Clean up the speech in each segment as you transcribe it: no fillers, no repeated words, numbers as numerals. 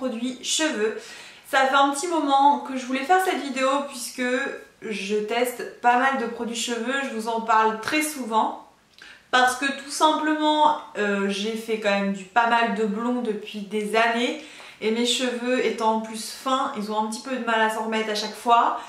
produits cheveux. Ça fait un petit moment que je voulais faire cette vidéo puisque je teste pas mal de produits cheveux, je vous en parle très souvent. Parce que tout simplement, j'ai fait quand même pas mal de blond depuis des années. Et mes cheveux étant en plus fins, ils ont un petit peu de mal à s'en remettre à chaque fois.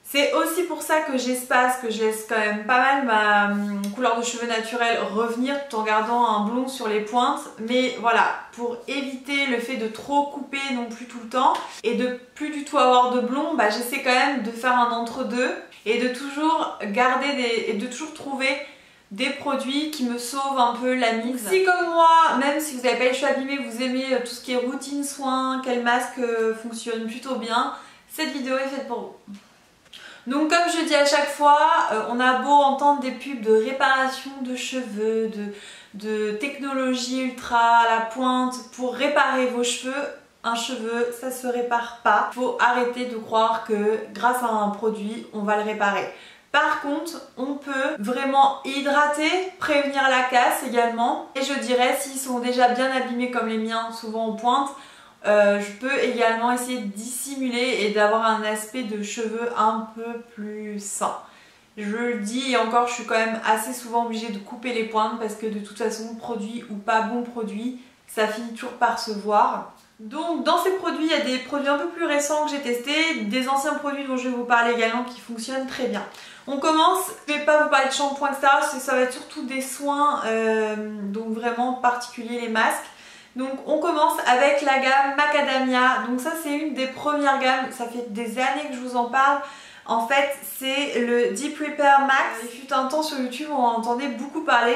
C'est aussi pour ça que j'espace, que je laisse quand même pas mal ma couleur de cheveux naturelle revenir tout en gardant un blond sur les pointes. Mais voilà, pour éviter le fait de trop couper non plus tout le temps et de plus du tout avoir de blond, bah, j'essaie quand même de faire un entre-deux et de toujours garder et de toujours trouver des produits qui me sauvent un peu la mise. Si comme moi, même si vous n'avez pas les cheveux abîmés, vous aimez tout ce qui est routine, soins, quel masque fonctionne plutôt bien, cette vidéo est faite pour vous. Donc comme je dis à chaque fois, on a beau entendre des pubs de réparation de cheveux, de technologie ultra à la pointe pour réparer vos cheveux, un cheveu ça se répare pas. Il faut arrêter de croire que grâce à un produit on va le réparer. Par contre, on peut vraiment hydrater, prévenir la casse également. Et je dirais, s'ils sont déjà bien abîmés comme les miens, souvent en pointe, je peux également essayer de dissimuler et d'avoir un aspect de cheveux un peu plus sain. Je le dis et encore, je suis quand même assez souvent obligée de couper les pointes parce que de toute façon, produit ou pas bon produit, ça finit toujours par se voir. Donc dans ces produits, il y a des produits un peu plus récents que j'ai testés, des anciens produits dont je vais vous parler également qui fonctionnent très bien. On commence, je ne vais pas vous parler de shampoing etc, ça va être surtout des soins, donc vraiment particuliers les masques. Donc on commence avec la gamme Macadamia, donc ça c'est une des premières gammes, ça fait des années que je vous en parle. En fait c'est le Deep Repair Max, il fut un temps sur YouTube on en entendait beaucoup parler.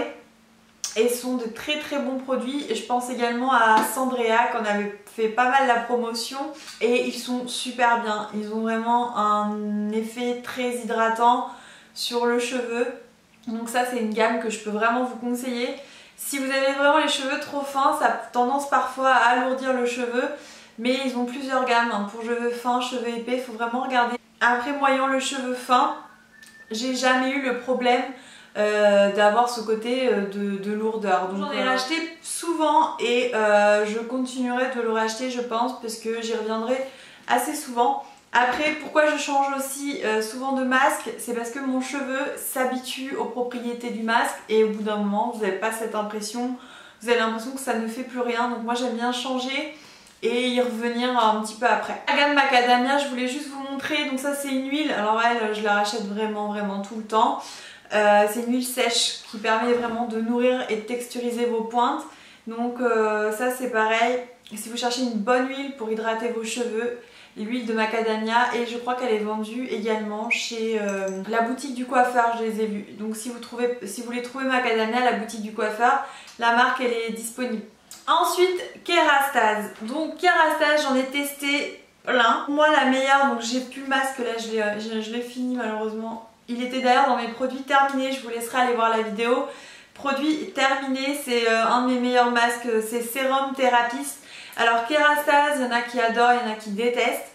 Et ce sont de très très bons produits. Et je pense également à Sandrea qu'on avait fait pas mal la promotion. Et ils sont super bien. Ils ont vraiment un effet très hydratant sur le cheveu. Donc ça c'est une gamme que je peux vraiment vous conseiller. Si vous avez vraiment les cheveux trop fins, ça a tendance parfois à alourdir le cheveu. Mais ils ont plusieurs gammes hein, pour cheveux fins, cheveux épais. Il faut vraiment regarder. Après moyant le cheveu fin, j'ai jamais eu le problème d'avoir ce côté de lourdeur. Donc j'en ai racheté souvent et je continuerai de le racheter je pense parce que j'y reviendrai assez souvent. Après pourquoi je change aussi souvent de masque, c'est parce que mon cheveu s'habitue aux propriétés du masque et au bout d'un moment vous n'avez pas cette impression, vous avez l'impression que ça ne fait plus rien. Donc moi j'aime bien changer et y revenir un petit peu après. La gamme Macadamia, je voulais juste vous montrer, donc ça c'est une huile, alors elle je la rachète vraiment tout le temps. C'est une huile sèche qui permet vraiment de nourrir et de texturiser vos pointes. Donc ça c'est pareil, si vous cherchez une bonne huile pour hydrater vos cheveux, l'huile de Macadamia, et je crois qu'elle est vendue également chez la boutique du coiffeur, je les ai vues. Donc si vous voulez trouver Macadamia à la boutique du coiffeur, la marque elle est disponible. Ensuite Kerastase, donc Kerastase j'en ai testé plein. Pour moi la meilleure, donc j'ai plus le masque là, je l'ai fini malheureusement. Il était d'ailleurs dans mes produits terminés, je vous laisserai aller voir la vidéo. Produit terminé, c'est un de mes meilleurs masques, c'est Sérum Thérapiste. Alors Kerastase, il y en a qui adorent, il y en a qui détestent.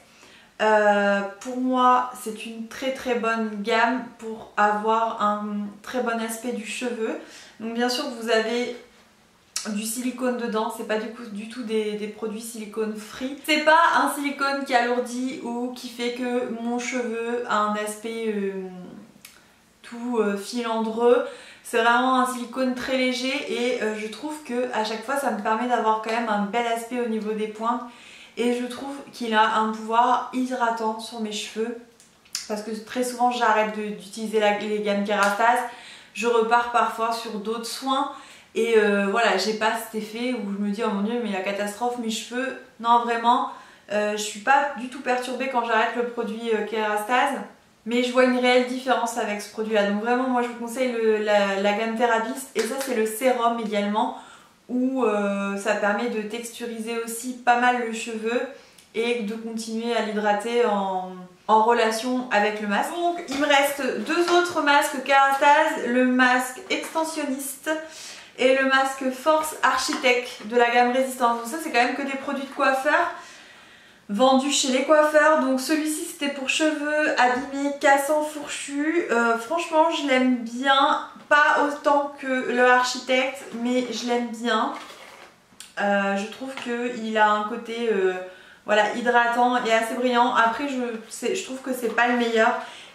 Pour moi, c'est une très très bonne gamme pour avoir un très bon aspect du cheveu. Donc bien sûr, vous avez du silicone dedans, c'est pas du tout des produits silicone free. C'est pas un silicone qui alourdit ou qui fait que mon cheveu a un aspect filandreux. C'est vraiment un silicone très léger et je trouve que à chaque fois ça me permet d'avoir quand même un bel aspect au niveau des pointes et je trouve qu'il a un pouvoir hydratant sur mes cheveux parce que très souvent j'arrête d'utiliser les gammes Kerastase, je repars parfois sur d'autres soins et voilà, j'ai pas cet effet où je me dis oh mon dieu mais la catastrophe mes cheveux. Non vraiment, je suis pas du tout perturbée quand j'arrête le produit Kerastase. Mais je vois une réelle différence avec ce produit là. Donc vraiment moi je vous conseille la gamme Thérapiste. Et ça c'est le sérum également où ça permet de texturiser aussi pas mal le cheveu et de continuer à l'hydrater en relation avec le masque. Donc il me reste deux autres masques Kerastase, le masque extensionniste et le masque Force Architect de la gamme Résistance. Donc ça c'est quand même que des produits de coiffeur vendu chez les coiffeurs. Donc celui-ci c'était pour cheveux abîmés, cassants, fourchus. Franchement je l'aime bien, pas autant que le Architect mais je l'aime bien. Je trouve qu'il a un côté voilà, hydratant et assez brillant. Après je trouve que c'est pas le meilleur.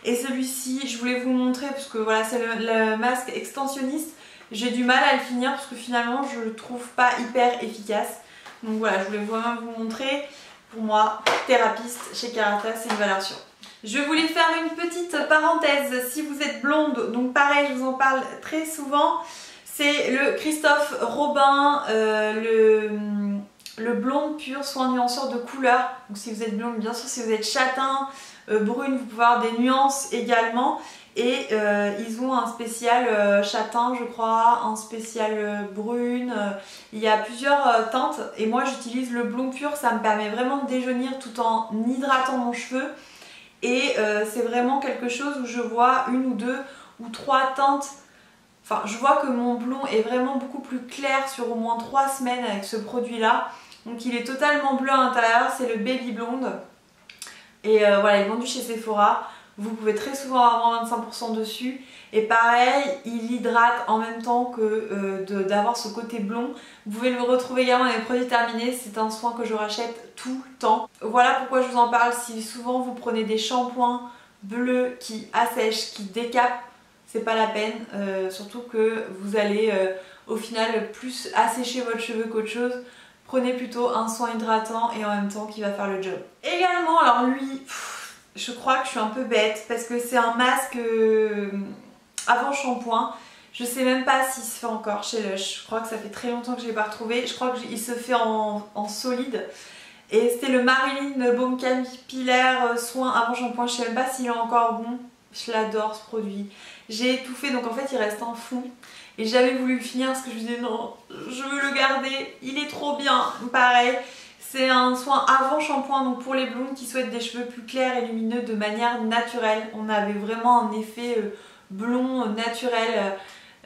Et celui-ci je voulais vous le montrer parce que voilà, c'est le masque extensionniste. J'ai du mal à le finir parce que finalement je le trouve pas hyper efficace. Donc voilà, je voulais vraiment vous montrer. Pour moi, Therapist chez Carata, c'est une valeur sûre. Je voulais faire une petite parenthèse si vous êtes blonde, donc pareil, je vous en parle très souvent. C'est le Christophe Robin, le blonde pur soin nuanceur de couleur. Donc si vous êtes blonde, bien sûr, si vous êtes châtain, brune, vous pouvez avoir des nuances également. Et ils ont un spécial châtain, je crois, un spécial brune. Il y a plusieurs teintes et moi j'utilise le blond pur, ça me permet vraiment de déjaunir tout en hydratant mon cheveu. Et c'est vraiment quelque chose où je vois une ou deux ou trois teintes. Enfin, je vois que mon blond est vraiment beaucoup plus clair sur au moins 3 semaines avec ce produit-là. Donc il est totalement bleu à l'intérieur, c'est le Baby Blonde. Et voilà, il est vendu chez Sephora. Vous pouvez très souvent avoir 25% dessus. Et pareil, il hydrate en même temps que d'avoir ce côté blond. Vous pouvez le retrouver également dans les produits terminés. C'est un soin que je rachète tout le temps. Voilà pourquoi je vous en parle. Si souvent vous prenez des shampoings bleus qui assèchent, qui décapent, c'est pas la peine. Surtout que vous allez au final plus assécher votre cheveu qu'autre chose. Prenez plutôt un soin hydratant et en même temps qui va faire le job. Également, alors lui, je crois que je suis un peu bête parce que c'est un masque avant shampoing. Je sais même pas s'il se fait encore chez Lush. Je crois que ça fait très longtemps que je l'ai pas retrouvé. Je crois qu'il se fait en solide. Et c'était le Marilyn Baume Capillaire soin avant shampoing. Je sais même pas s'il est encore bon. Je l'adore ce produit. J'ai tout fait, donc en fait il reste un fond. Et j'avais voulu le finir parce que je me disais non, je veux le garder. Il est trop bien. Pareil. C'est un soin avant shampoing, donc pour les blondes qui souhaitent des cheveux plus clairs et lumineux de manière naturelle. On avait vraiment un effet blond naturel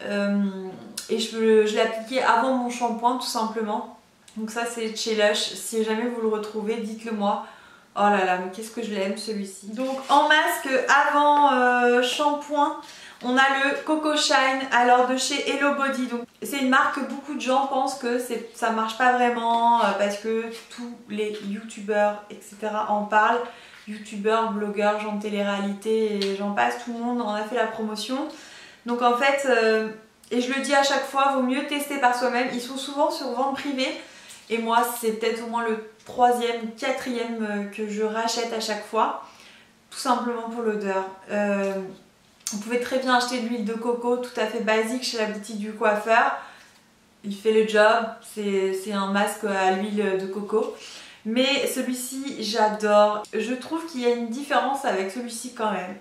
et je l'ai appliqué avant mon shampoing tout simplement. Donc ça c'est chez Lush, si jamais vous le retrouvez dites-le moi. Oh là là, mais qu'est-ce que je l'aime celui-ci. Donc en masque avant shampoing, on a le Coco Shine, alors de chez Hello Body. Donc c'est une marque que beaucoup de gens pensent que ça marche pas vraiment parce que tous les youtubeurs etc en parlent. Youtubeurs, blogueurs, gens de télé-réalité et j'en passe, tout le monde en a fait la promotion. Donc en fait, et je le dis à chaque fois, vaut mieux tester par soi-même. Ils sont souvent sur vente privée et moi c'est peut-être au moins le 3e, 4e que je rachète à chaque fois. Tout simplement pour l'odeur. Vous pouvez très bien acheter de l'huile de coco tout à fait basique chez la boutique du coiffeur. Il fait le job, c'est un masque à l'huile de coco. Mais celui-ci, j'adore. Je trouve qu'il y a une différence avec celui-ci quand même.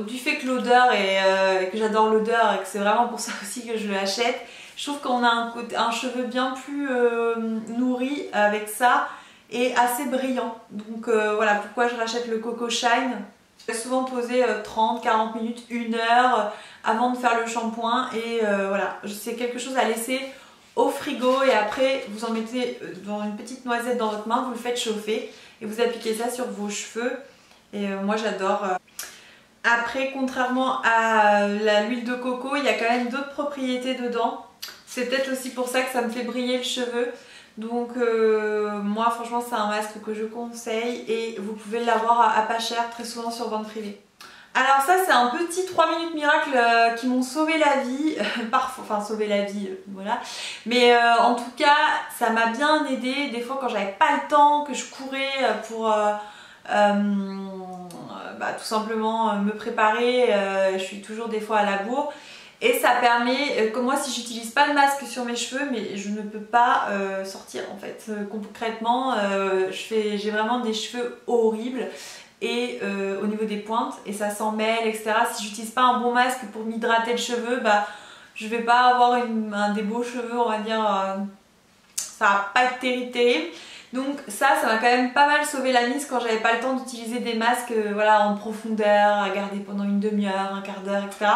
Du fait que l'odeur que j'adore l'odeur et que c'est vraiment pour ça aussi que je l'achète, je trouve qu'on a un cheveu bien plus nourri avec ça et assez brillant. Donc voilà pourquoi je rachète le Coco Shine. Je vais souvent poser 30-40 minutes, 1 heure avant de faire le shampoing et voilà, c'est quelque chose à laisser au frigo et après vous en mettez dans une petite noisette dans votre main, vous le faites chauffer et vous appliquez ça sur vos cheveux et moi j'adore. Après, contrairement à l'huile de coco, il y a quand même d'autres propriétés dedans. C'est peut-être aussi pour ça que ça me fait briller le cheveu. Donc moi franchement c'est un masque que je conseille et vous pouvez l'avoir à pas cher très souvent sur vente privée. Alors ça c'est un petit 3 minutes miracle qui m'ont sauvé la vie, parfois, enfin sauvé la vie, voilà. Mais en tout cas ça m'a bien aidé des fois quand j'avais pas le temps, que je courais pour tout simplement me préparer, je suis toujours des fois à la bourre. Et ça permet que moi si j'utilise pas le masque sur mes cheveux, mais je ne peux pas sortir en fait. Concrètement, j'ai vraiment des cheveux horribles et au niveau des pointes et ça s'en mêle etc. Si j'utilise pas un bon masque pour m'hydrater le cheveu, je vais pas avoir des beaux cheveux, on va dire, ça va pas être terrible. Donc ça m'a quand même pas mal sauvé la mise quand j'avais pas le temps d'utiliser des masques voilà, en profondeur, à garder pendant une demi-heure, un quart d'heure etc.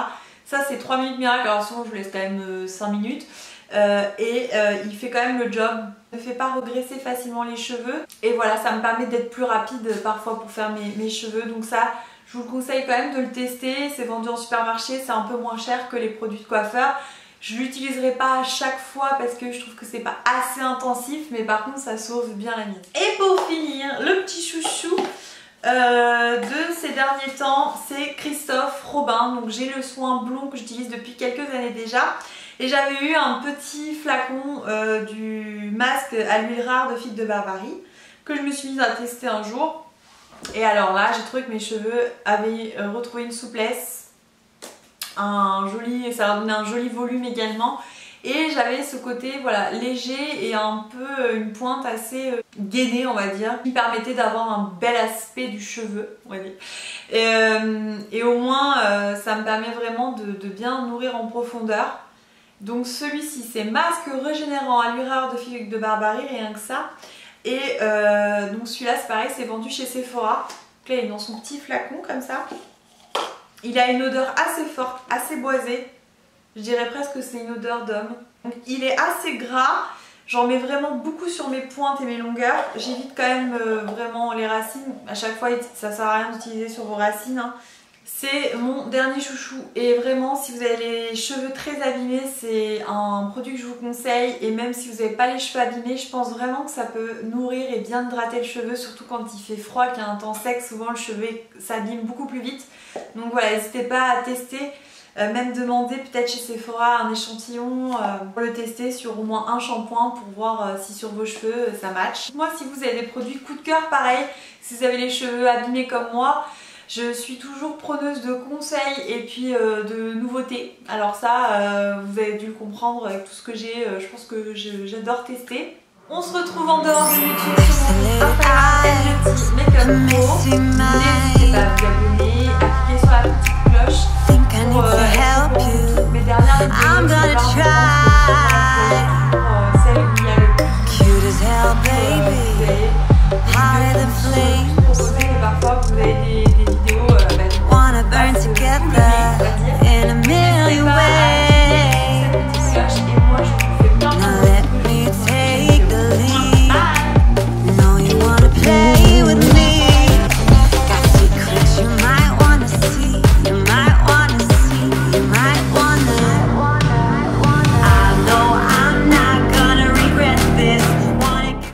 Ça c'est 3 minutes miracle, alors souvent je vous laisse quand même 5 minutes il fait quand même le job, ne fait pas regresser facilement les cheveux et voilà ça me permet d'être plus rapide parfois pour faire mes cheveux, donc ça je vous le conseille quand même de le tester, c'est vendu en supermarché, c'est un peu moins cher que les produits de coiffeur. Je l'utiliserai pas à chaque fois parce que je trouve que c'est pas assez intensif, mais par contre ça sauve bien la mise. Et pour finir, le petit chouchou de ces derniers temps, c'est Christophe Robin. Donc j'ai le soin blond que j'utilise depuis quelques années déjà. Et j'avais eu un petit flacon du masque à l'huile rare de Figues de Barbarie que je me suis mise à tester un jour. Et alors là, j'ai trouvé que mes cheveux avaient retrouvé une souplesse, ça leur donnait un joli volume également. Et j'avais ce côté voilà, léger et un peu une pointe assez gainée on va dire, qui permettait d'avoir un bel aspect du cheveu, on va dire. Et au moins ça me permet vraiment de bien nourrir en profondeur. Donc celui-ci c'est masque régénérant à l'huile rare de Figues de Barbarie, rien que ça. Et donc celui-là c'est pareil, c'est vendu chez Sephora. Donc là il est dans son petit flacon comme ça. Il a une odeur assez forte, assez boisée. Je dirais presque que c'est une odeur d'homme. Donc il est assez gras. J'en mets vraiment beaucoup sur mes pointes et mes longueurs. J'évite quand même vraiment les racines. À chaque fois ça sert à rien d'utiliser sur vos racines. Hein. C'est mon dernier chouchou. Et vraiment si vous avez les cheveux très abîmés, c'est un produit que je vous conseille. Et même si vous n'avez pas les cheveux abîmés, je pense vraiment que ça peut nourrir et bien hydrater le cheveu. Surtout quand il fait froid, qu'il y a un temps sec, souvent le cheveu s'abîme beaucoup plus vite. Donc voilà, n'hésitez pas à tester. Même demander peut-être chez Sephora un échantillon pour le tester sur au moins un shampoing pour voir si sur vos cheveux ça match. Moi si vous avez des produits coup de cœur pareil, si vous avez les cheveux abîmés comme moi, je suis toujours preneuse de conseils et puis de nouveautés. Alors ça vous avez dû le comprendre avec tout ce que j'ai, je pense que j'adore tester. On se retrouve en dehors de YouTube sur mon Instagram Makeup Pro. N'hésitez pas à vous abonner, à cliquer sur la petite cloche pour toutes mes dernières vidéos.